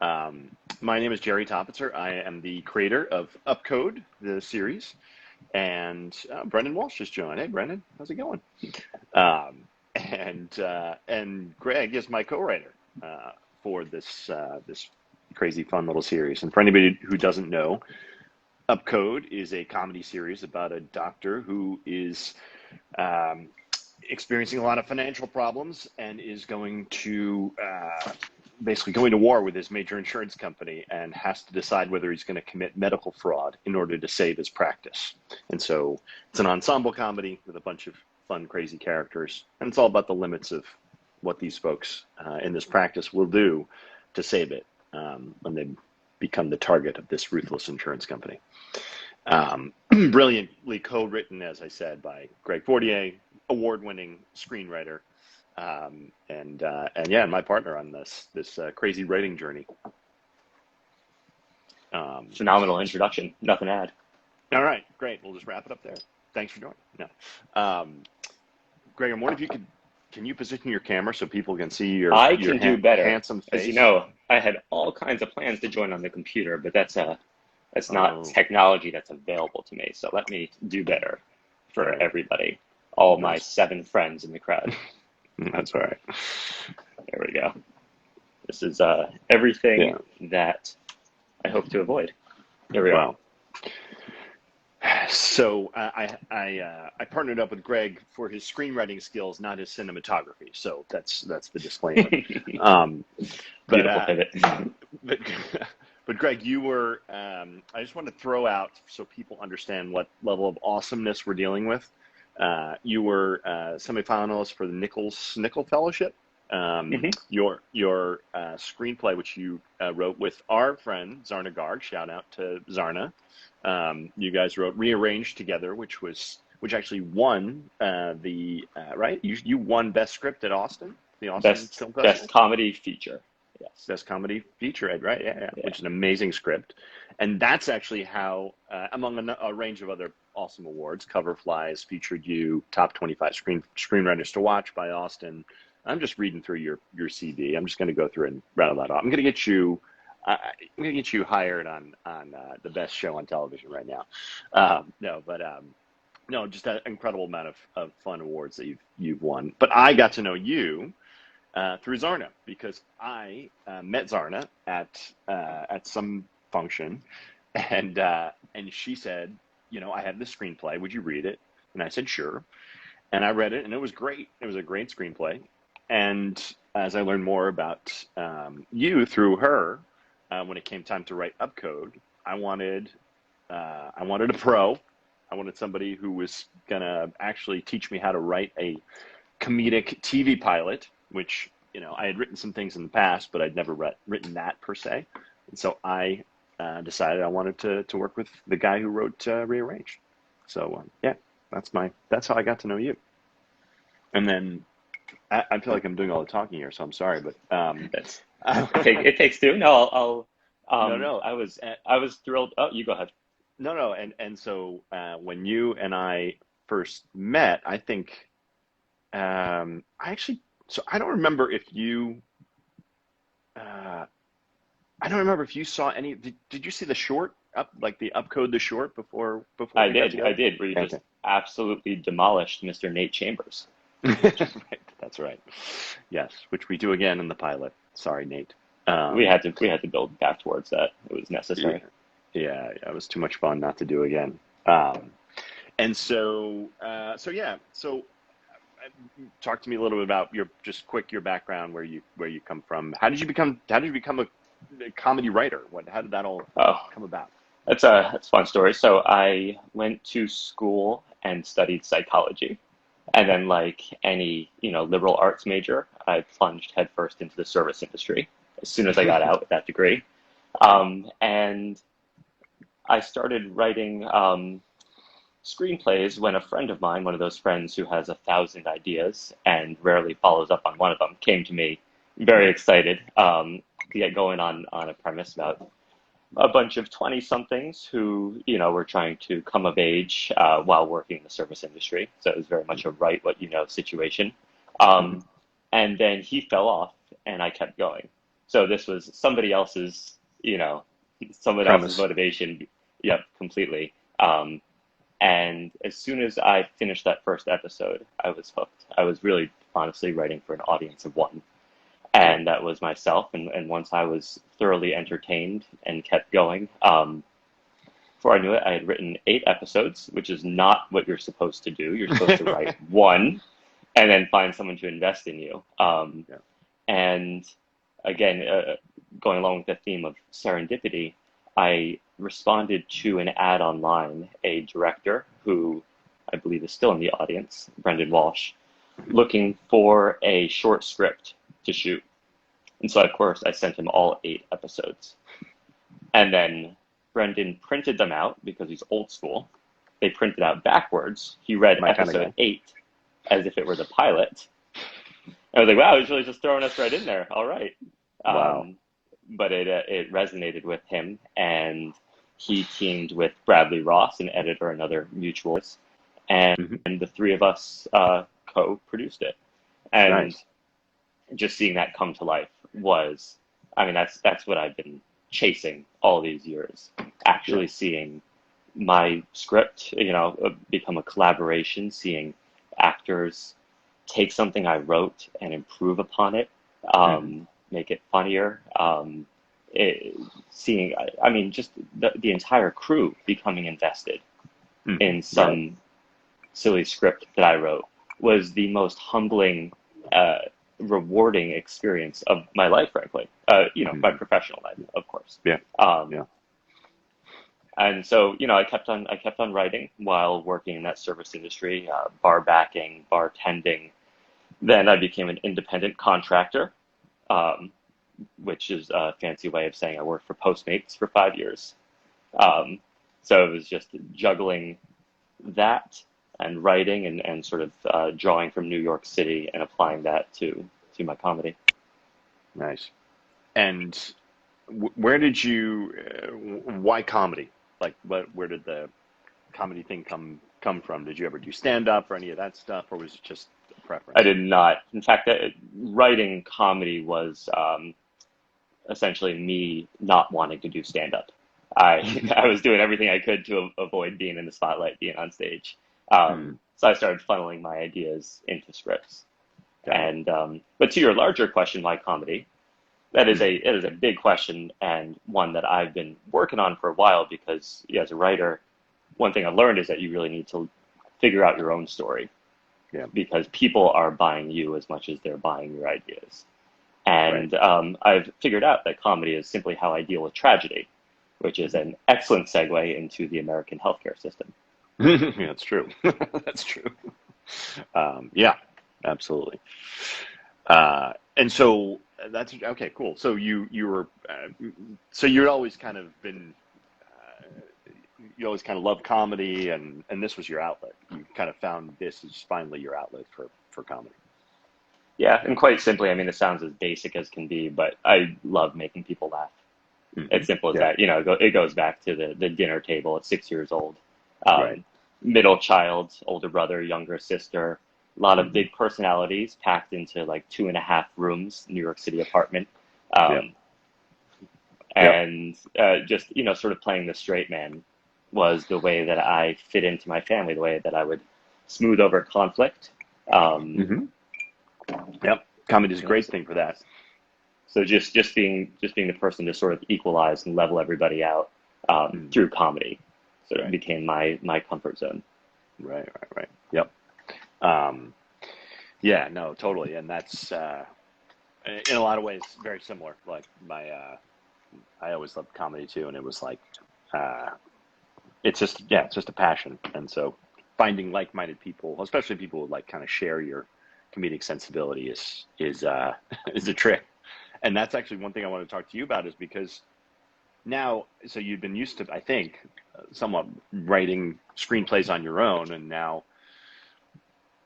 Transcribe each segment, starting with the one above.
My name is Jerry Topitzer. I am the creator of UPCODE, the series, and Brendan Walsh just joined. Hey, Brendan, how's it going? And Greg is my co-writer for this crazy fun little series. And for anybody who doesn't know, UPCODE is a comedy series about a doctor who is experiencing a lot of financial problems and is going to basically going to war with his major insurance company and has to decide whether he's going to commit medical fraud in order to save his practice. And so it's an ensemble comedy with a bunch of fun, crazy characters. And it's all about the limits of what these folks in this practice will do to save it when they become the target of this ruthless insurance company. Brilliantly co-written, as I said, by Greg Fortier, award-winning screenwriter, and my partner on this crazy writing journey. Phenomenal introduction. Nothing to add. All right, great. We'll just wrap it up there. Thanks for joining. No, Greg, I'm wondering if can you position your camera so people can see your do better. Handsome face? As you know, I had all kinds of plans to join on the computer, but that's not technology that's available to me. So let me do better for everybody. All my 7 friends in the crowd. That's all right. There we go. This is everything that I hope to avoid. There we go. So I partnered up with Greg for his screenwriting skills, not his cinematography. So that's the disclaimer. But Greg, you were. I just want to throw out so people understand what level of awesomeness we're dealing with. You were semifinalist for the Nickel Fellowship. Your screenplay, which you wrote with our friend Zarna Garg, shout out to Zarna. You guys wrote Rearranged together, which actually won right. You won Best Script at Austin, the Austin Film Festival. Best Comedy Feature. Yes. Best Comedy Feature, right? Yeah. Which is an amazing script, and that's actually how, among a range of other awesome awards, Cover Flies featured you, top 25 screenwriters to watch by Austin. I'm just reading through your CV. I'm just going to go through and rattle that off. I'm going to get you hired on the best show on television right now. No, just an incredible amount of fun awards that you've won. But I got to know you through Zarna, because I met Zarna at some function, and she said, I have this screenplay. Would you read it? And I said, sure. And I read it, and it was great. It was a great screenplay. And as I learned more about you through her, when it came time to write UPCODE, I wanted a pro. I wanted somebody who was gonna actually teach me how to write a comedic TV pilot, which I had written some things in the past, but I'd never written that per se. And so I decided I wanted to work with the guy who wrote Rearranged. So that's how I got to know you. And then I feel like I'm doing all the talking here, so I'm sorry, but it takes 2. No, no. I was thrilled. Oh, you go ahead. No. And so when you and I first met, I think so I don't remember if you saw any. Did you see the short like the UPCODE, the short before? I did. Where you just absolutely demolished Mr. Nate Chambers. Right, that's right. Yes, which we do again in the pilot. Sorry, Nate. We had to build back towards that. It was necessary. Yeah, it was too much fun not to do again. So talk to me a little bit about your background, where you come from. How did you become a comedy writer? How did that all come about? That's a fun story. So I went to school and studied psychology. And then, like any, liberal arts major, I plunged headfirst into the service industry as soon as I got out with that degree. And I started writing screenplays when a friend of mine, one of those friends who has 1,000 ideas and rarely follows up on one of them, came to me very excited to get going on a premise about a bunch of 20-somethings who, were trying to come of age while working in the service industry. So it was very much a write what you know situation. And then he fell off, and I kept going. So this was somebody else's, you know, someone else's Premise. motivation. Yep, completely. And as soon as I finished that first episode, I was hooked. I was really honestly writing for an audience of one. Yeah. And that was myself. And once I was thoroughly entertained and kept going, before I knew it, I had written 8 episodes, which is not what you're supposed to do. You're supposed to write one and then find someone to invest in you. Yeah. And again, going along with the theme of serendipity, I responded to an ad online, a director who I believe is still in the audience, Brendan Walsh, looking for a short script to shoot. And so, of course, I sent him all 8 episodes. And then Brendan printed them out because he's old school. They printed out backwards. He read My kind of episode guy. 8 as if it were the pilot. I was like, wow, he's really just throwing us right in there. All right. Wow. But it resonated with him, and he teamed with Bradley Ross, an editor, another mutual, and Hmm. the three of us co-produced it. And Nice. just seeing that come to life was, I mean, that's what I've been chasing all these years. Actually Yeah. seeing my script, become a collaboration, seeing actors take something I wrote and improve upon it, Hmm. make it funnier. Seeing, I mean, just the entire crew becoming invested Hmm. in Right. some silly script that I wrote was the most humbling, rewarding experience of my life, frankly. My Hmm. professional life, of course. Yeah. Um, Yeah. and so, I kept on writing while working in that service industry, bar backing, bartending. Then I became an independent contractor, um, which is a fancy way of saying I worked for Postmates for 5 years. Um, so it was just juggling that and writing and sort of drawing from New York City and applying that to my comedy. Nice. And where did you? Why comedy? Like, where did the comedy thing come from? Did you ever do stand up or any of that stuff, or was it just a I preference? did not. In fact, writing comedy was essentially me not wanting to do stand up. I was doing everything I could to avoid being in the spotlight, being on stage. Hmm. So I started funneling my ideas into scripts. Got it. And but to your larger question, why comedy? That is Hmm. a big question, and one that I've been working on for a while, because as a writer, one thing I've learned is that you really need to figure out your own story, Yeah. because people are buying you as much as they're buying your ideas. Right. And I've figured out that comedy is simply how I deal with tragedy, which is an excellent segue into the American healthcare system. Yeah, that's true. That's true. Yeah, absolutely. And so that's okay. Cool. So you were so you'd always kind of been you always kind of loved comedy, and this was your outlet. You kind of found this is finally your outlet for comedy. Yeah, and quite simply, I mean, it sounds as basic as can be, but I love making people laugh. Hmm. It's simple as Yeah. that. It goes back to the dinner table at 6 years old. Right. Um, Middle child, older brother, younger sister, a lot of Hmm. big personalities packed into like 2.5 rooms, New York City apartment. Yeah. Um, Yep. and just, sort of playing the straight man was the way that I fit into my family, the way that I would smooth over conflict. Um, Hmm. Yep. Comedy is a you know, great so, thing for that. so just being the person to sort of equalize and level everybody out Mm. through comedy sort of Right. became my comfort zone. Right. Right. Right. Yep. Um, yeah. No. Totally. And that's in a lot of ways very similar. Like I always loved comedy too, and it was like uh, it's just a passion. And so finding like-minded people, especially people who like kind of share your comedic sensibility, is is a trick. And that's actually one thing I want to talk to you about is because now, so you've been used to, I think, somewhat writing screenplays on your own, and now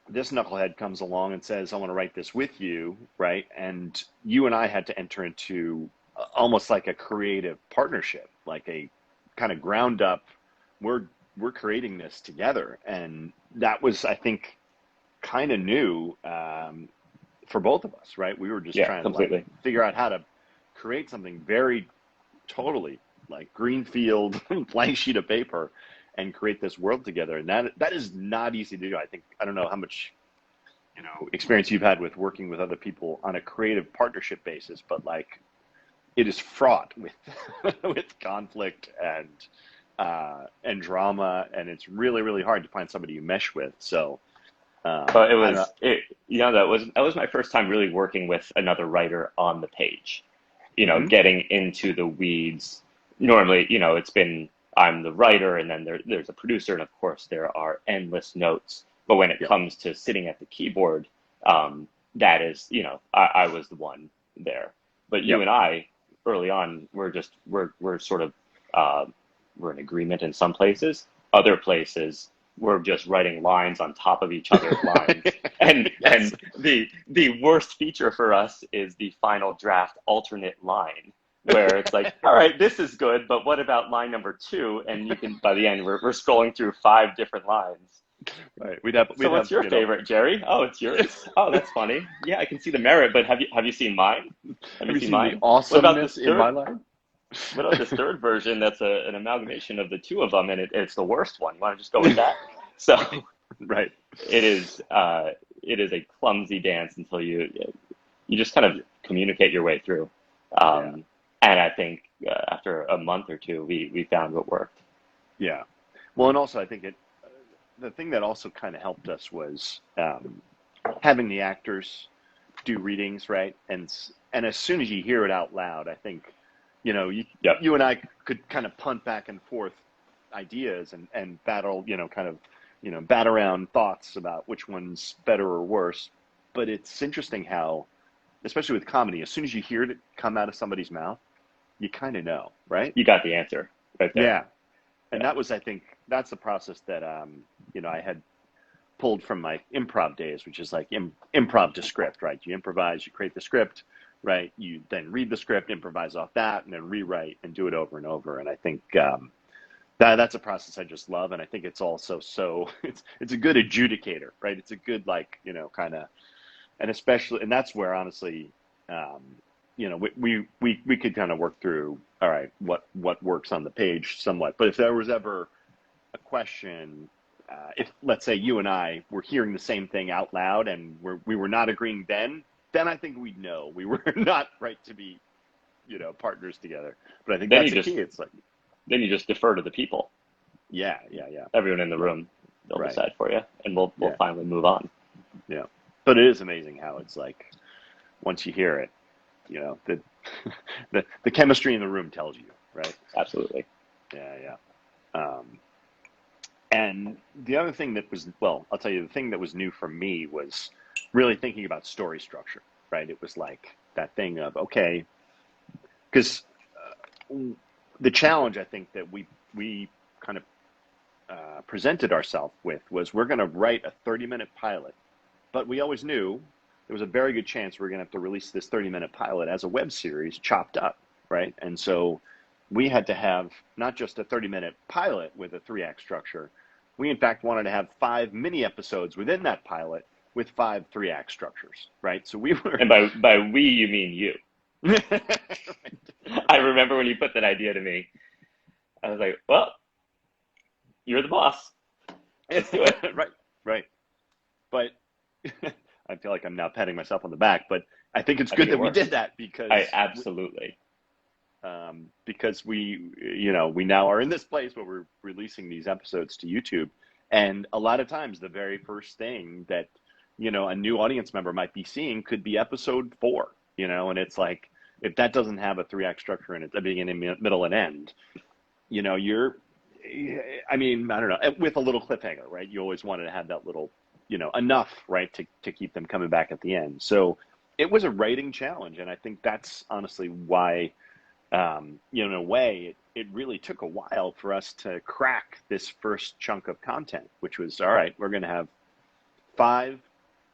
this knucklehead comes along and says, I want to write this with you, right? And you and I had to enter into almost like a creative partnership, like a kind of ground up, we're we're creating this together. And that was, I think, kind of new for both of us, right? We were just Yeah, trying to like completely. figure out how to create something very totally like greenfield, blank sheet of paper, and create this world together. And that is not easy to do. I don't know how much experience you've had with working with other people on a creative partnership basis, but like it is fraught with with conflict and drama, and it's really, really hard to find somebody you mesh with. So But that was my first time really working with another writer on the page. mm-hmm. Getting into the weeds. Normally, it's been I'm the writer, and then there's a producer, and of course there are endless notes. But when it Yep. comes to sitting at the keyboard, that is, I was the one there. But you Yep. and I, early on, we're sort of we're in agreement in some places. Other places, we're just writing lines on top of each other's lines. And Yes. and the worst feature for us is the final draft alternate line, where it's like, all right, this is good, but what about line number 2? And you can, by the end, we're scrolling through 5 different lines. Right. So what's your favorite, Jerry? Oh, it's yours. Oh, that's funny. Yeah, I can see the merit, but have you seen mine? Have you seen mine? the What about awesomeness this in my third? line? What about this third version? That's an amalgamation of the 2 of them, and it's the worst one. You want to just go with that? So Right. it is a clumsy dance until you just kind of communicate your way through. Yeah. And I think after a month or 2, we found what worked. Yeah. Well, and also I think the thing that also kind of helped us was having the actors do readings, right? And as soon as you hear it out loud, I think, Yep. you and I could kind of punt back and forth ideas and battle, bat around thoughts about which one's better or worse. But it's interesting how, especially with comedy, as soon as you hear it come out of somebody's mouth, you kind of know, right? You got the answer right there. Yeah. And Yeah. that was, I think, that's the process that, I had pulled from my improv days, which is like improv to script, right? You improvise, you create the script, right? You then read the script, improvise off that, and then rewrite and do it over and over. And I think that's a process I just love. And I think it's also it's a good adjudicator, right? It's a good, kind of, and especially, and that's where honestly, we could kind of work through, all right, what works on the page somewhat. But if there was ever a question, if let's say you and I were hearing the same thing out loud and we were not agreeing, then I think we'd know we were not right to be, partners together. But I think Then that's the key. It's like, then you just defer to the people. yeah. Everyone in the room, they'll Right. decide for you, and we'll Yeah. finally move on. Yeah. But it is amazing how it's like, once you hear it, the the chemistry in the room tells you, right? Absolutely. Yeah. And the other thing that was, well, I'll tell you, the thing that was new for me was really thinking about story structure, right? It was like that thing of, okay, because the challenge I think that we kind of presented ourselves with was we're going to write a 30-minute pilot, but we always knew there was a very good chance we were going to have to release this 30-minute pilot as a web series chopped up, right? And so we had to have not just a 30-minute pilot with a 3-act structure. We, in fact, wanted to have 5 mini episodes within that pilot with 5 3-act structures, right? So we were... And by we, you mean you. I remember when you put that idea to me, I was like, well, you're the boss. Let's do it. Right. But I feel like I'm now patting myself on the back, but I think it's I good think it that we works. did that because Absolutely. because we now are in this place where we're releasing these episodes to YouTube, and a lot of times the very first thing that a new audience member might be seeing could be episode 4, and it's like, if that doesn't have a 3-act structure in it, the beginning, middle, and end, I don't know, with a little cliffhanger, right? You always wanted to have that little, enough, right, to keep them coming back at the end. So it was a writing challenge, and I think that's honestly why, in a way, it really took a while for us to crack this first chunk of content, which was, all right, we're going to have 5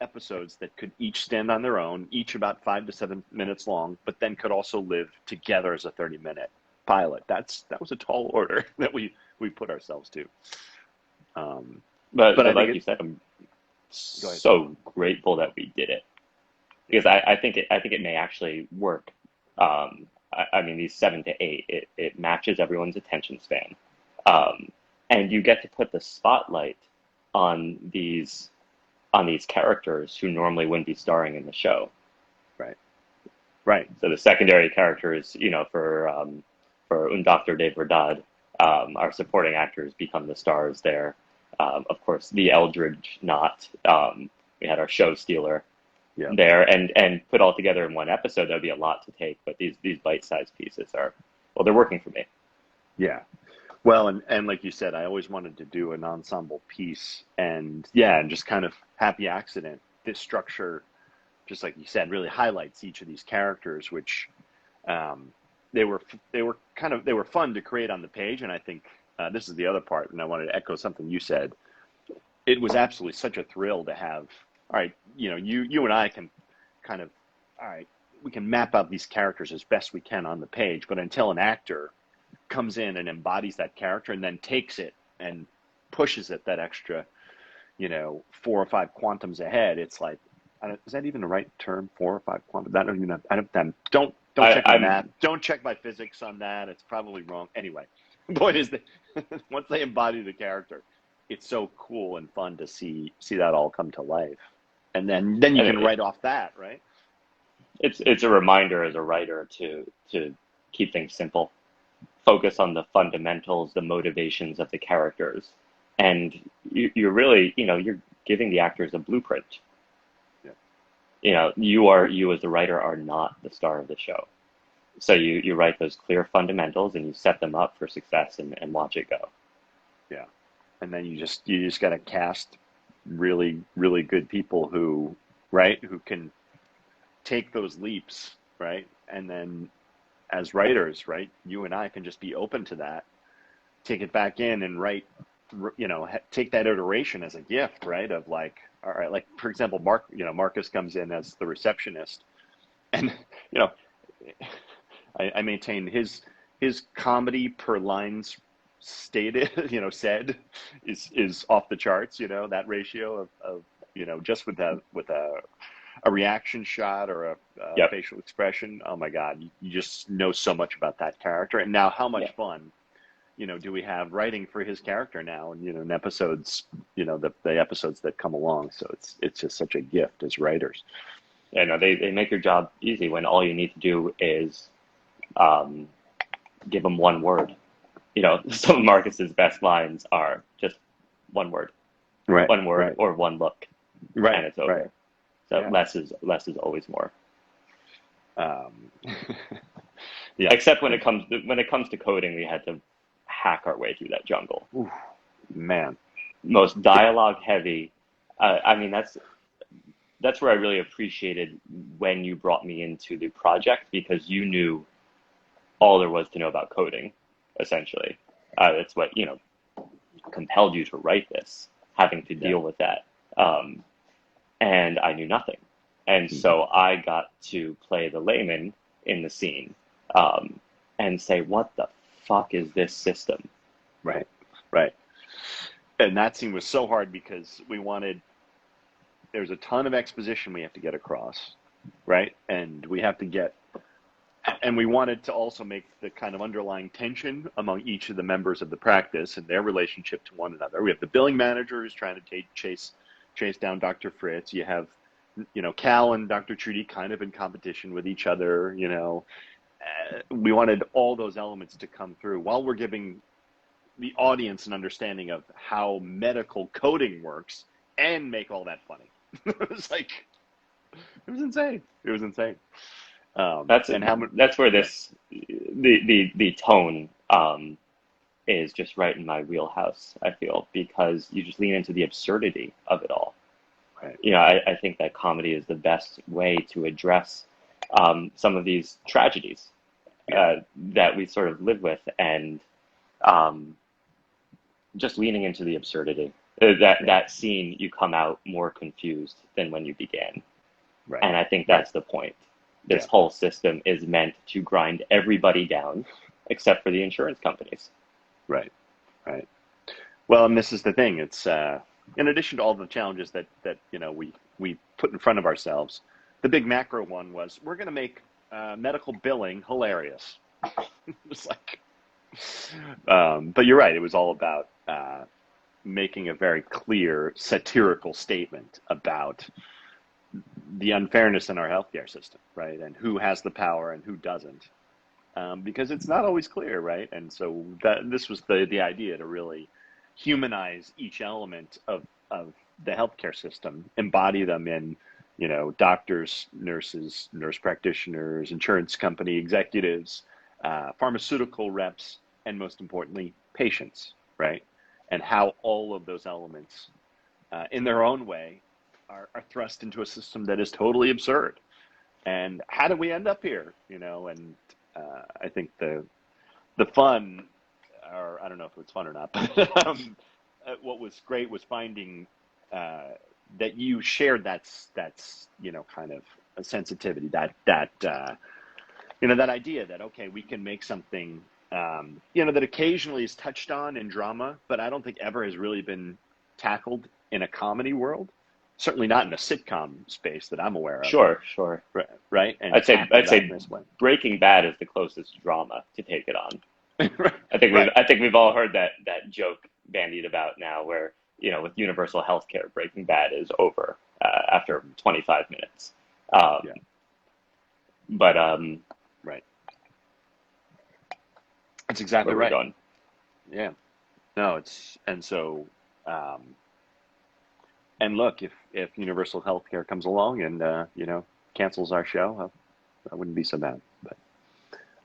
episodes that could each stand on their own, each about 5 to 7 minutes long, but then could also live together as a 30-minute pilot. That was a tall order that we put ourselves to. But I like think you said, I'm so grateful that we did it, because I think it may actually work I mean, these 7 to 8, it matches everyone's attention span. Um, and you get to put the spotlight on these characters who normally wouldn't be starring in the show. Right. Right. So the secondary characters, for Un Doctor de Verdad, our supporting actors become the stars there. Of course, the Eldridge Knot. We had our show stealer Yeah. there, and put all together in one episode. That'd be a lot to take, but these bite-sized pieces are, well, they're working for me. Yeah. Well, and like you said, I always wanted to do an ensemble piece, and yeah, and just kind of happy accident. This structure, just like you said, really highlights each of these characters, which um, they were fun to create on the page, and I think this is the other part, and I wanted to echo something you said. It was absolutely such a thrill to have. All right, you and I can kind of, all right, we can map out these characters as best we can on the page, but until an actor comes in and embodies that character and then takes it and pushes it that extra, 4 or 5 quantums ahead. It's like, is that even the right term? 4 or 5 quantums? I don't even know. Don't check my math. Don't check my physics on that. It's probably wrong. Anyway, the point is that once they embody the character, it's so cool and fun to see that all come to life. And then you can write off that, right? It's a reminder as a writer to keep things simple. Focus on the fundamentals, the motivations of the characters, and you're really, you're giving the actors a blueprint. Yeah. You as the writer are not the star of the show, so you write those clear fundamentals and you set them up for success and watch it go. Yeah, and then you just got to cast really, really good people who can take those leaps, right, and then as writers, right, you and I can just be open to that, take it back in and write, take that iteration as a gift, right? Of like, all right, like for example, Marcus comes in as the receptionist, and I maintain his comedy per lines stated, said is off the charts. That ratio of just with a reaction shot or a Yep. facial expression. Oh my God, you just know so much about that character. And now, how much fun, do we have writing for his character now? And in episodes, the episodes that come along. So it's just such a gift as writers. Yeah, no, they make your job easy when all you need to do is give them one word. Some of Marcus's best lines are just one word, Right. one word, right. or one look, Right. and it's over. Right. So Yeah. less is always more. Yeah. Except when it comes to coding, we had to hack our way through that jungle. Ooh, man. Most dialogue heavy. I mean, that's where I really appreciated when you brought me into the project, because you knew all there was to know about coding, essentially. It's what compelled you to write this, having to deal with that. And I knew nothing. And so I got to play the layman in the scene and say, what the fuck is this system? Right. Right. And that scene was so hard because there's a ton of exposition we have to get across, right? And we wanted to also make the kind of underlying tension among each of the members of the practice and their relationship to one another. We have the billing manager who's trying to chase down Dr. Fritz. You have, Cal and Dr. Trudy kind of in competition with each other. We wanted all those elements to come through while we're giving the audience an understanding of how medical coding works and make all that funny. It was insane. It was insane. That's where the tone is just right in my wheelhouse, I feel, because you just lean into the absurdity of it all. Right. I think that comedy is the best way to address some of these tragedies that we sort of live with, and just leaning into the absurdity. That scene, you come out more confused than when you began. Right. And I think that's the point. This whole system is meant to grind everybody down except for the insurance companies. Right. Right. Well, and this is the thing. It's in addition to all the challenges that we put in front of ourselves, the big macro one was we're going to make medical billing, hilarious. It's like, but you're right. It was all about making a very clear satirical statement about the unfairness in our healthcare system, right? And who has the power and who doesn't, because it's not always clear, right? And so this was the idea to really humanize each element of the healthcare system, embody them in, doctors, nurses, nurse practitioners, insurance company executives, pharmaceutical reps, and most importantly, patients, right? And how all of those elements, in their own way, are thrust into a system that is totally absurd. And how did we end up here? And I think the fun, or I don't know if it's fun or not, but what was great was finding that you shared that's kind of a sensitivity, that idea that, okay, we can make something that occasionally is touched on in drama, but I don't think ever has really been tackled in a comedy world. Certainly not in a sitcom space that I'm aware of. Sure. Right. And I'd say Breaking Bad is the closest drama to take it on. Right. I think we've all heard that joke bandied about now, where with universal healthcare, Breaking Bad is over after 25 minutes. Yeah. But right. That's exactly right. Going. Yeah. No, and look, if universal healthcare comes along and cancels our show, that wouldn't be so bad.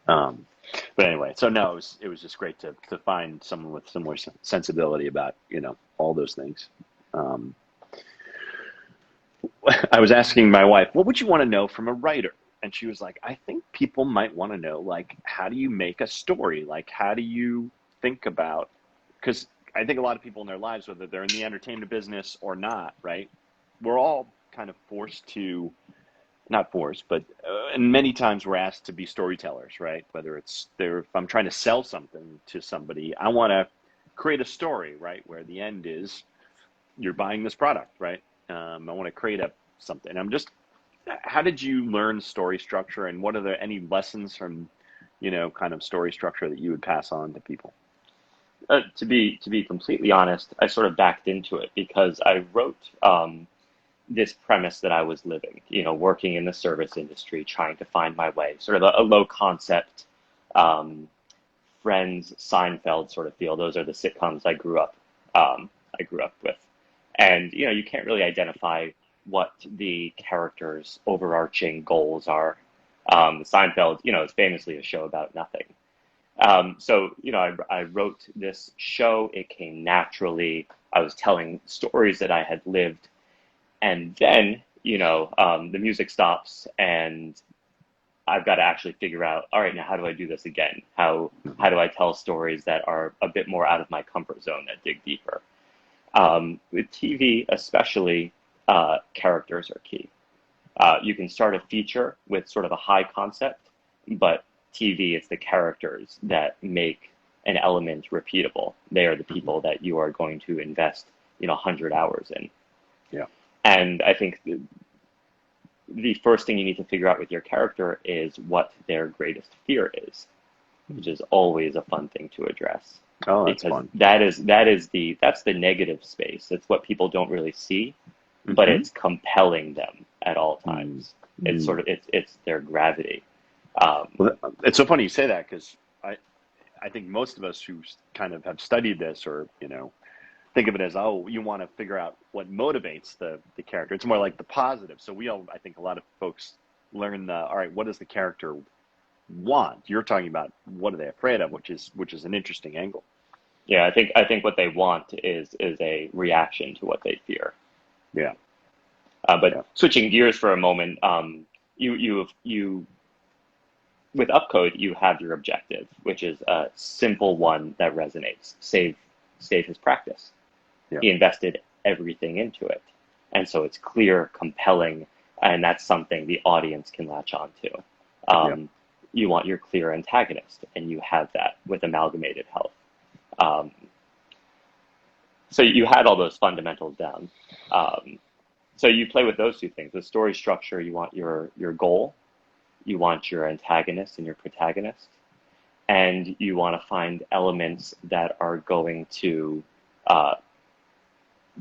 But anyway, so no, it was just great to find someone with similar sensibility about all those things. I was asking my wife, what would you want to know from a writer? And she was like, I think people might want to know, like, how do you make a story? Like, how do you think about, because I think a lot of people in their lives, whether they're in the entertainment business or not, right, we're all kind of forced to, not forced, but and many times we're asked to be storytellers, right? Whether it's if I'm trying to sell something to somebody, I want to create a story, right, where the end is you're buying this product, right? I want to create something. How did you learn story structure, and what are there any lessons from, kind of story structure that you would pass on to people? To be completely honest, I sort of backed into it because I wrote this premise that I was living, working in the service industry, trying to find my way, sort of a low concept, Friends, Seinfeld sort of feel. Those are the sitcoms I grew up with, and you can't really identify what the characters' overarching goals are. Seinfeld, is famously a show about nothing. So, I wrote this show. It came naturally. I was telling stories that I had lived. And then, the music stops and I've got to actually figure out, all right, now how do I do this again? How do I tell stories that are a bit more out of my comfort zone, that dig deeper? With TV, especially, characters are key. You can start a feature with sort of a high concept, but TV, it's the characters that make an element repeatable. They are the people that you are going to invest, 100 hours in. Yeah. And I think the first thing you need to figure out with your character is what their greatest fear is, which is always a fun thing to address. Oh, that's fun. That's the negative space. It's what people don't really see, but it's compelling them at all times. It's sort of it's their gravity. Well, it's so funny you say that, because I think most of us who kind of have studied this, or think of it as, you want to figure out what motivates the character. It's more like the positive. So I think a lot of folks learn all right, what does the character want? You're talking about what are they afraid of, which is an interesting angle. Yeah, I think what they want is a reaction to what they fear. Yeah. Switching gears for a moment, you with UPCODE, you have your objective, which is a simple one that resonates. Save his practice. Yeah. He invested everything into it. And so it's clear, compelling, and that's something the audience can latch on to. You want your clear antagonist, and you have that with Amalgamated Health. So you had all those fundamentals down. So you play with those two things. With story structure, you want your goal. you want your antagonist and your protagonist, and you want to find elements that are going to uh,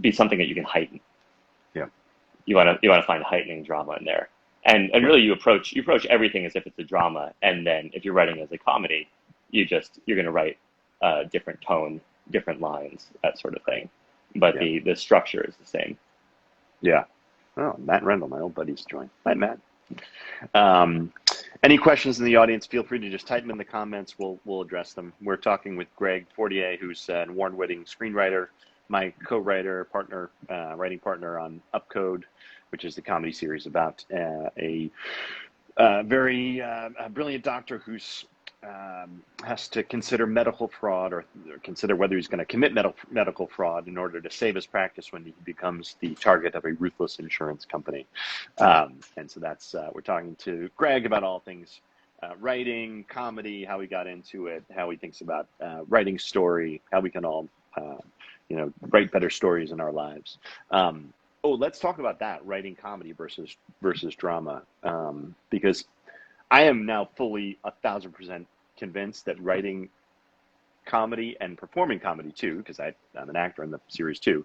be something that you can heighten. Yeah. You want to find heightening drama in there, and Right. really you approach everything as if it's a drama, and then if you're writing as a comedy, you're going to write different tone, different lines, that sort of thing, but Yeah. the structure is the same. Yeah. Oh, Matt Rendell, my old buddy's joined. Hi, Matt. Um, any questions in the audience? Feel free to just type them in the comments. We'll address them. We're talking with Greg Fortier, who's an award-winning screenwriter, my co-writer, partner, writing partner on UPCODE, which is the comedy series about a very brilliant doctor who's has to consider medical fraud or consider whether he's going to commit medical fraud in order to save his practice when he becomes the target of a ruthless insurance company. And so that's we're talking to Greg about all things writing, comedy, how he got into it, how he thinks about writing story, how we can all write better stories in our lives. Let's talk about that, writing comedy versus drama, because I am now fully 1,000% convinced that writing comedy and performing comedy too, because I'm an actor in the series too,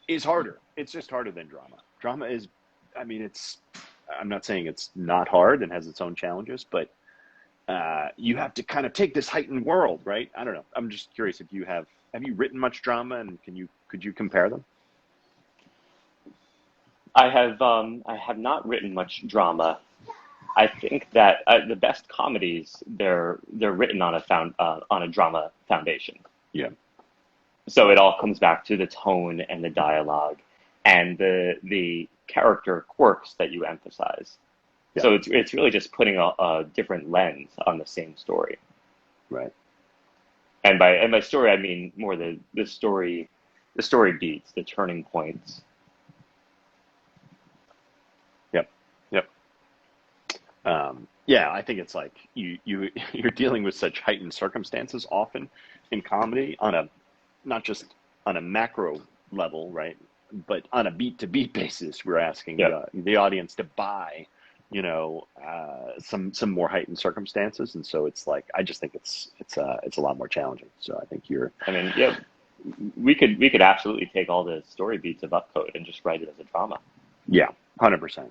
is harder. It's just harder than drama. Drama is, I'm not saying it's not hard and has its own challenges, but you have to kind of take this heightened world, right? I don't know. I'm just curious if have you written much drama, and could you compare them? I have not written much drama. I think that the best comedies they're written on a drama foundation. Yeah. So it all comes back to the tone and the dialogue and the character quirks that you emphasize. Yeah. So it's really just putting a different lens on the same story. Right. And by story I mean more the story beats, the turning points. Yep. Yeah, I think it's like you're dealing with such heightened circumstances often in comedy not just on a macro level, right? But on a beat to beat basis, we're asking the audience to buy, some more heightened circumstances, and so it's like I just think it's a lot more challenging. So I think we could absolutely take all the story beats of UPCODE and just write it as a drama. Yeah, 100%.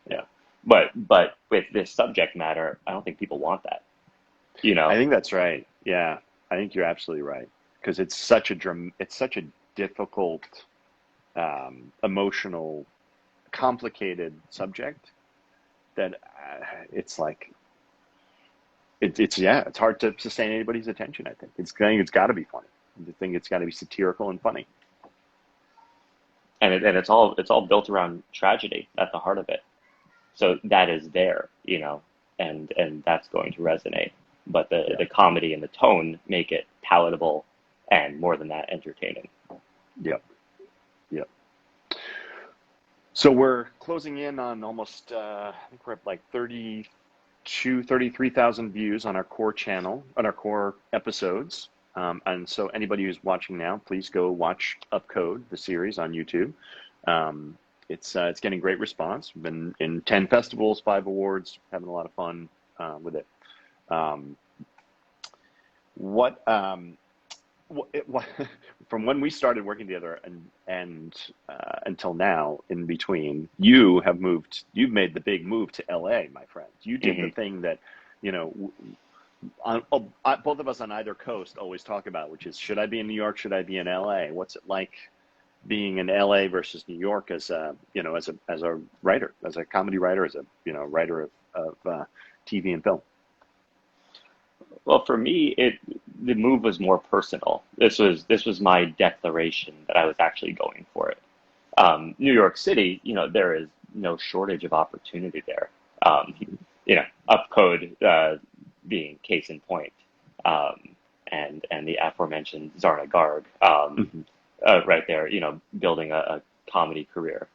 Yeah. But with this subject matter, I don't think people want that. I think that's right. Yeah, I think you're absolutely right, because it's such a difficult, emotional, complicated subject that it's like it's hard to sustain anybody's attention. I think it's got to be funny. I think it's got to be satirical and funny. And it's all built around tragedy at the heart of it. So that is there, and that's going to resonate. But the comedy and the tone make it palatable and, more than that, entertaining. Yep. So we're closing in on almost, I think we're at like 33,000 views on our core channel, on our core episodes. And so anybody who's watching now, please go watch UPCODE, the series, on YouTube. It's getting great response. We've been in 10 festivals, 5 awards, having a lot of fun with it. From when we started working together and until now, in between, you've made the big move to LA, my friend. You did the thing that, both of us on either coast always talk about, which is, should I be in New York? Should I be in LA? What's it like being in LA versus New York as a writer, as a comedy writer, as a writer of TV and film? Well, for me, the move was more personal. This was my declaration that I was actually going for it. New York City, there is no shortage of opportunity there. UPCODE being case in point, and the aforementioned Zarna Garg. Right there, building a comedy career.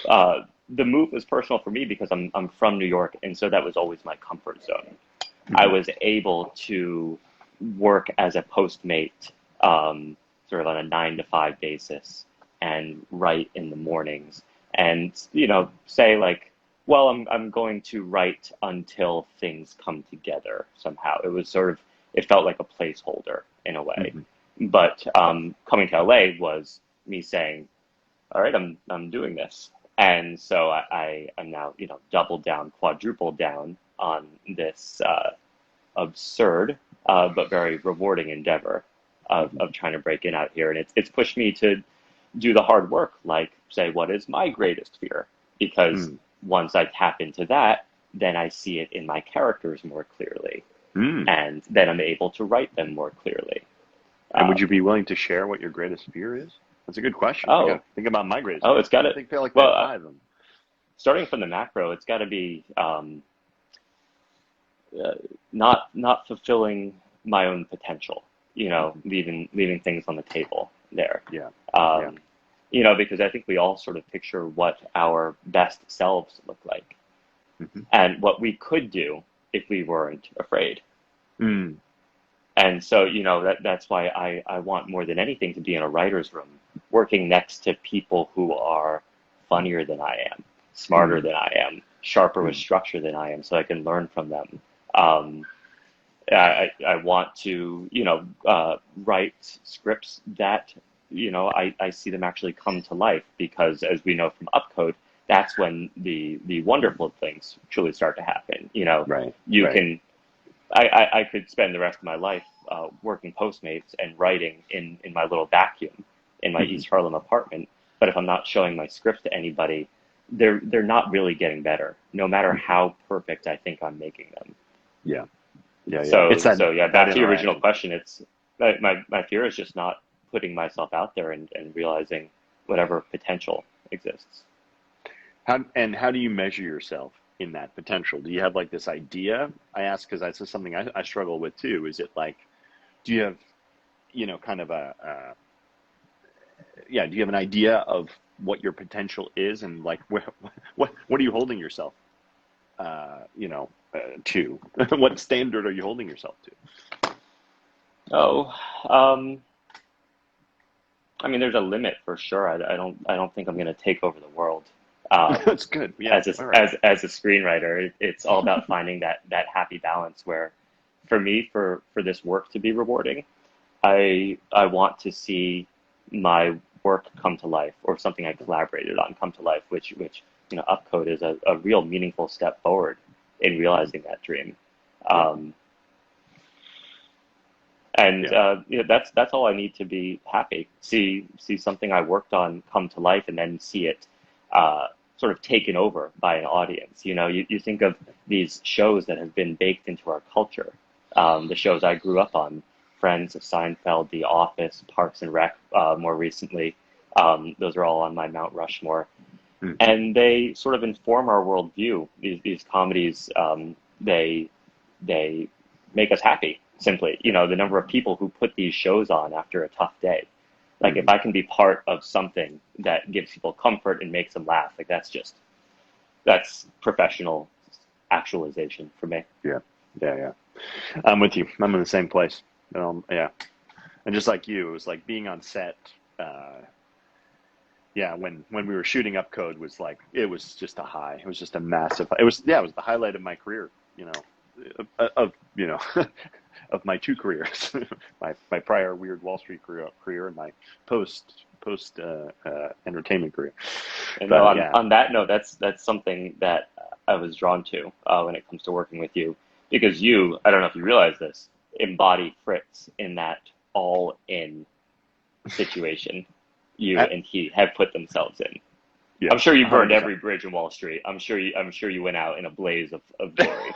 The move was personal for me because I'm from New York, and so that was always my comfort zone. I was able to work as a postmate, sort of on a 9 to 5 basis, and write in the mornings, and say like well, I'm going to write until things come together somehow. It was sort of, it felt like a placeholder in a way. Mm-hmm. But coming to LA was me saying, all right, I'm doing this. And so I'm now, doubled down, quadrupled down on this absurd but very rewarding endeavor of trying to break in out here. And it's pushed me to do the hard work, like say, what is my greatest fear? Because once I tap into that, then I see it in my characters more clearly. And then I'm able to write them more clearly. And would you be willing to share what your greatest fear is? That's a good question. I gotta think about my greatest fear. It's got to. I feel like well, I have 5 of them. Starting from the macro, it's got to be not fulfilling my own potential. Leaving things on the table there. Yeah. Because I think we all sort of picture what our best selves look like, Mm-hmm. and what we could do if we weren't afraid. And so, that's why I want more than anything to be in a writer's room, working next to people who are funnier than I am, smarter than I am, sharper with structure than I am, so I can learn from them. I want to, write scripts that, I see them actually come to life, because as we know from UPCODE, that's when the wonderful things truly start to happen. I could spend the rest of my life working Postmates and writing in my little vacuum in my East Harlem apartment. But if I'm not showing my scripts to anybody, they're not really getting better, no matter how perfect I think I'm making them. Yeah. So back to your original question, it's my fear is just not putting myself out there and realizing whatever potential exists. How do you measure yourself in that potential? Do you have like this idea? I ask because that's just something I struggle with too. Is it like, do you have, kind of do you have an idea of what your potential is, and like what are you holding yourself, to? What standard are you holding yourself to? I mean, there's a limit for sure. I don't think I'm going to take over the world. That's good. Yeah. As a screenwriter, it's all about finding that happy balance where, for me, for this work to be rewarding, I want to see my work come to life, or something I collaborated on come to life, which UPCODE is a real meaningful step forward in realizing that dream. That's all I need to be happy. See something I worked on come to life, and then see it sort of taken over by an audience. You think of these shows that have been baked into our culture, the shows I grew up on, Friends, Seinfeld, The Office, Parks and Rec, more recently. Those are all on my Mount Rushmore. And they sort of inform our worldview. These comedies, they make us happy, simply. The number of people who put these shows on after a tough day. Like, if I can be part of something that gives people comfort and makes them laugh, like that's professional actualization for me. Yeah. I'm with you. I'm in the same place. And just like you, it was like being on set. When we were shooting UPCODE, was like, it was just a high. It was just a massive. It was the highlight of my career. Of of my 2 careers, my prior weird Wall Street career and my post entertainment career. And on that note, that's something that I was drawn to when it comes to working with you, because you, I don't know if you realize this, embody Fritz in that all-in situation you and he have put themselves in. Yeah, I'm sure you burned 100%. Every bridge in Wall Street. I'm sure you went out in a blaze of glory.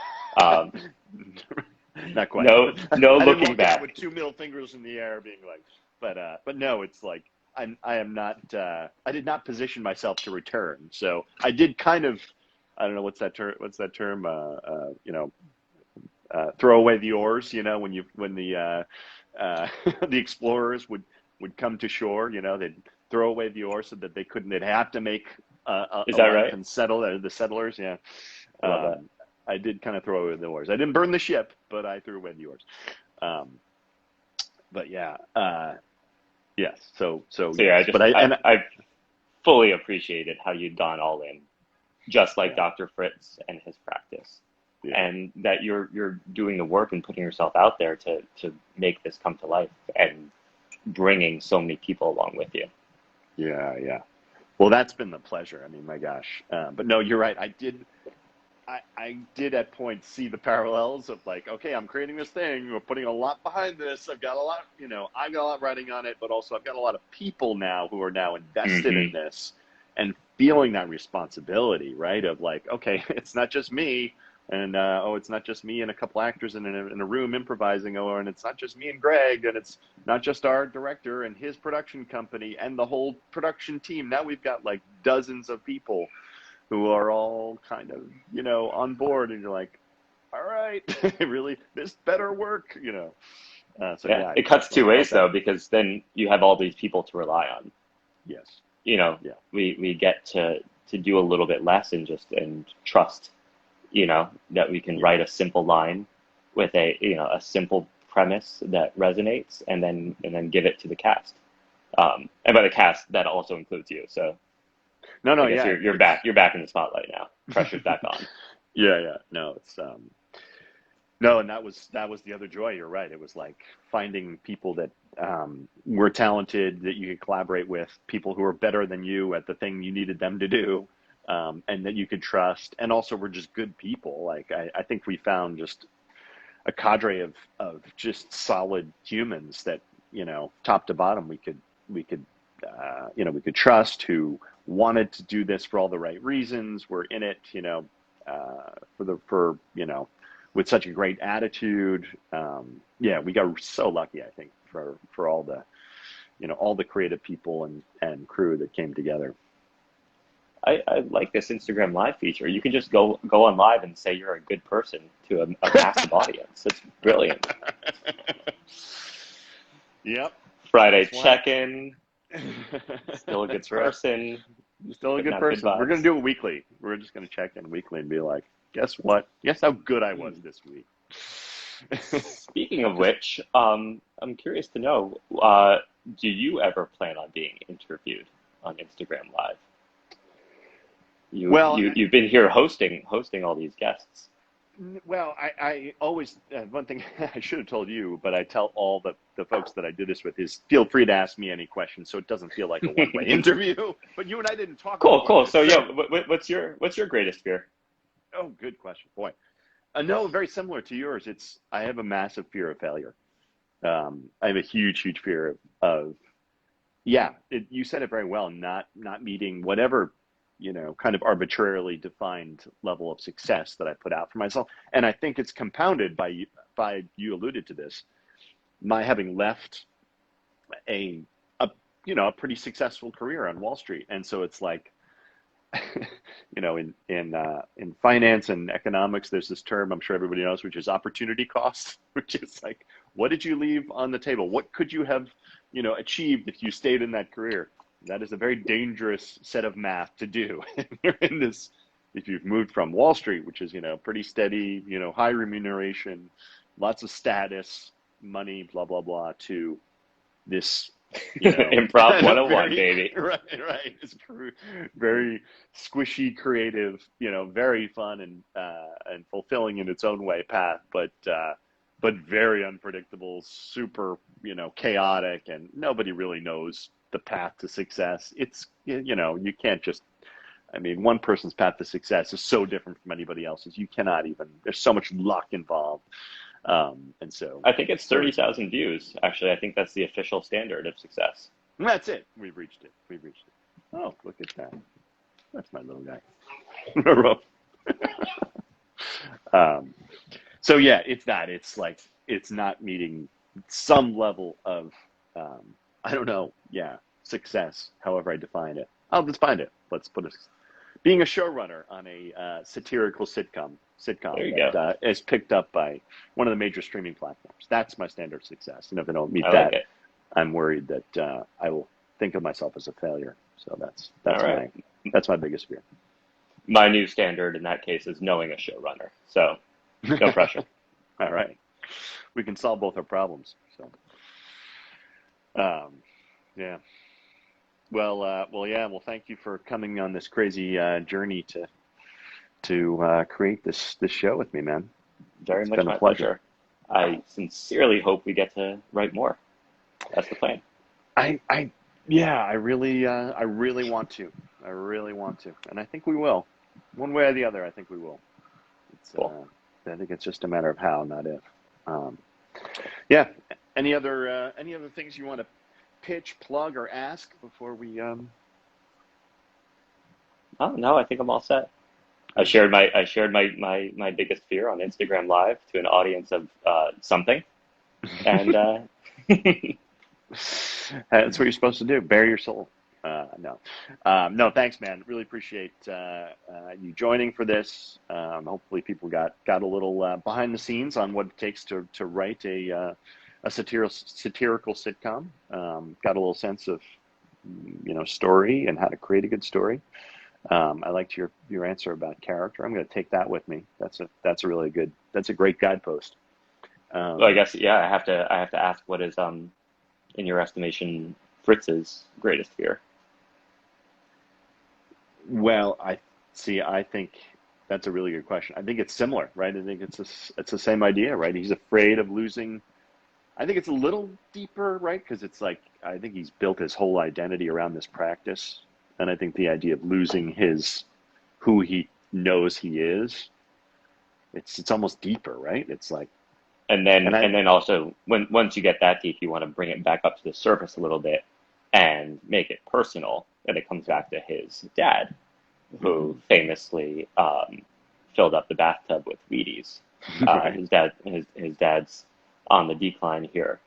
Not quite. No looking back. With 2 middle fingers in the air, being like, but no, it's like I am not. I did not position myself to return. So I did kind of. I don't know what's that term. Throw away the oars. When the the explorers would come to shore. They'd throw away the oars so that they'd have to make is that right? And settle the settlers. Yeah. I love that. I did kind of throw away the oars. I didn't burn the ship, but I threw away the oars. Yes. I fully appreciated how you'd gone all in. just like Yeah. Dr. Fritz and his practice. Yeah. And that you're doing the work and putting yourself out there to make this come to life and bringing so many people along with you. Yeah. Yeah. Well, that's been the pleasure. I mean, my gosh. But no, you're right. I did at points see the parallels of like, okay, I'm creating this thing. We're putting a lot behind this. I've got a lot, I've got a lot writing on it, but also I've got a lot of people now who are now invested in Hmm. this and feeling that responsibility, right? Of like, okay, it's not just me. And it's not just me and a couple actors in a room improvising. And it's not just me and Greg, and it's not just our director and his production company and the whole production team. Now we've got like dozens of people who are all kind of, on board, and you're like, all right, really, this better work. So Yeah, yeah, I it cuts two definitely felt ways that. though, because then you have all these people to rely on. Yes. You know, Yeah. we get to do a little bit less and trust, that we can Yeah. write a simple line with a simple premise that resonates, and then give it to the cast. And by the cast, that also includes you. So No, I no, guess yeah, you're it's back. You're back in the spotlight now. Pressure's back on. yeah, yeah. No, it's no, and that was the other joy. You're right. It was like finding people that were talented, that you could collaborate with, people who are better than you at the thing you needed them to do, and that you could trust, and also were just good people. Like I think we found just a cadre of just solid humans that, top to bottom, we could trust, who wanted to do this for all the right reasons, were in it, with such a great attitude. Yeah, we got so lucky, I think, for all the creative people and crew that came together. I like this Instagram Live feature. You can just go on live and say you're a good person to a massive audience. It's brilliant. Yep, Friday that's why. check-in. Still a good That's right. person, Still a putting good out good person. We're gonna vibes. do it weekly. We're just gonna check in weekly and be like, guess what? Guess how good I was this week. Speaking of Just which, I'm curious to know, do you ever plan on being interviewed on Instagram Live? well, You've been here hosting all these guests. well, I always one thing I should have told you, but I tell all the folks that I do this with is feel free to ask me any questions, so it doesn't feel like a one-way interview. But you and I didn't talk Cool, before cool. this, So so yeah, what's your greatest fear? oh, good question, boy. No, very similar to yours. I have a massive fear of failure. I have a huge, huge fear of yeah. You said it very well. Not meeting whatever kind of arbitrarily defined level of success that I put out for myself, and I think it's compounded by you alluded to this, my having left a a a pretty successful career on Wall Street, and so it's like in finance and economics, there's this term I'm sure everybody knows, which is opportunity cost, which is like, what did you leave on the table? What could you have, achieved if you stayed in that career? That is a very dangerous set of math to do. You're in this, if you've moved from Wall Street, which is, pretty steady, high remuneration, lots of status, money, blah, blah, blah, to this Improv kind of 101, very baby. right. It's very squishy, creative, very fun and fulfilling in its own way path, but very unpredictable, super, chaotic, and nobody really knows the path to success. It's you can't just. I mean, one person's path to success is so different from anybody else's. You cannot even. There's so much luck involved, and so I think it's so 30,000 views. Actually, I think that's the official standard of success. that's it. We've reached it. We've reached it. Oh, look at that. That's my little guy. um, so yeah, it's that. It's like it's not meeting some level of I don't know. Yeah, success. However I define it. I'll define it. Let's put it. Being a showrunner on a satirical sitcom There you go. that is picked up by one of the major streaming platforms. That's my standard of success. And if I don't meet I like that, it. I'm worried that I will think of myself as a failure. So that's All that's right. my that's my biggest fear. My new standard in that case is knowing a showrunner. So no pressure. All right, we can solve both our problems. So, yeah. Well, yeah. Well, thank you for coming on this crazy journey to to create this show with me, man. Very It's much been a my pleasure. pleasure. I sincerely hope we get to write more. That's the plan. Yeah, I really want to. I really want to, and I think we will. One way or the other, I think we will. It's, Cool. I think it's just a matter of how, not if. Um, yeah. Any other things you want to pitch, plug, or ask before we? Oh no, I think I'm all set. I shared my biggest fear on Instagram Live to an audience of something, and That's what you're supposed to do. Bare your soul. No, no. Thanks, man. Really appreciate you joining for this. Hopefully, people got a little behind the scenes on what it takes to write a satirical sitcom. Got a little sense of story and how to create a good story. I liked your answer about character. I'm going to take that with me. That's a really good. That's a great guidepost. well, I Um, guess yeah, I have to ask what is in your estimation Fritz's greatest fear? Well, I think that's a really good question. I think it's similar, right? I think it's the same idea, right? He's afraid of losing. I think it's a little deeper, right? Because it's like I think he's built his whole identity around this practice, and I think the idea of losing his who he knows he is, it's almost deeper, right? It's like, And then and I and then also when once you get that deep, you want to bring it back up to the surface a little bit and make it personal. And it comes back to his dad, who Mhm. famously filled up the bathtub with Wheaties. Right, His dad's on the decline here,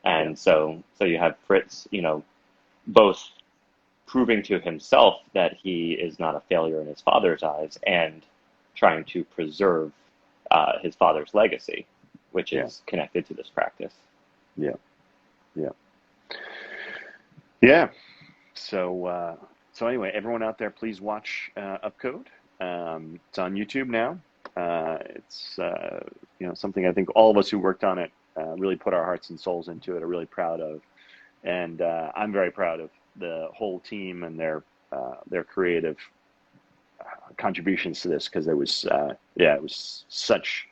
yeah, and so you have Fritz, both proving to himself that he is not a failure in his father's eyes, and trying to preserve his father's legacy, which yeah, is connected to this practice. yeah, yeah, yeah. So, so anyway, everyone out there, please watch Upcode. It's on YouTube now. It's something I think all of us who worked on it really put our hearts and souls into it. Are really proud of, and I'm very proud of the whole team and their creative contributions to this because it was such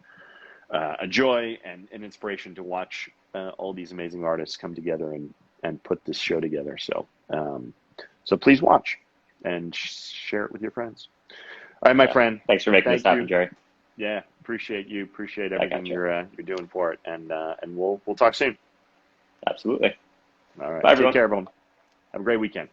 a joy and an inspiration to watch all these amazing artists come together and put this show together. So please watch and share it with your friends. All right, my Yeah. friend. Thanks for making this Thank happen, you. Jerry. Yeah, appreciate you. Appreciate I everything gotcha. you're doing for it, and we'll talk soon. Absolutely. All right, Bye, take everyone. care, everyone. Have a great weekend.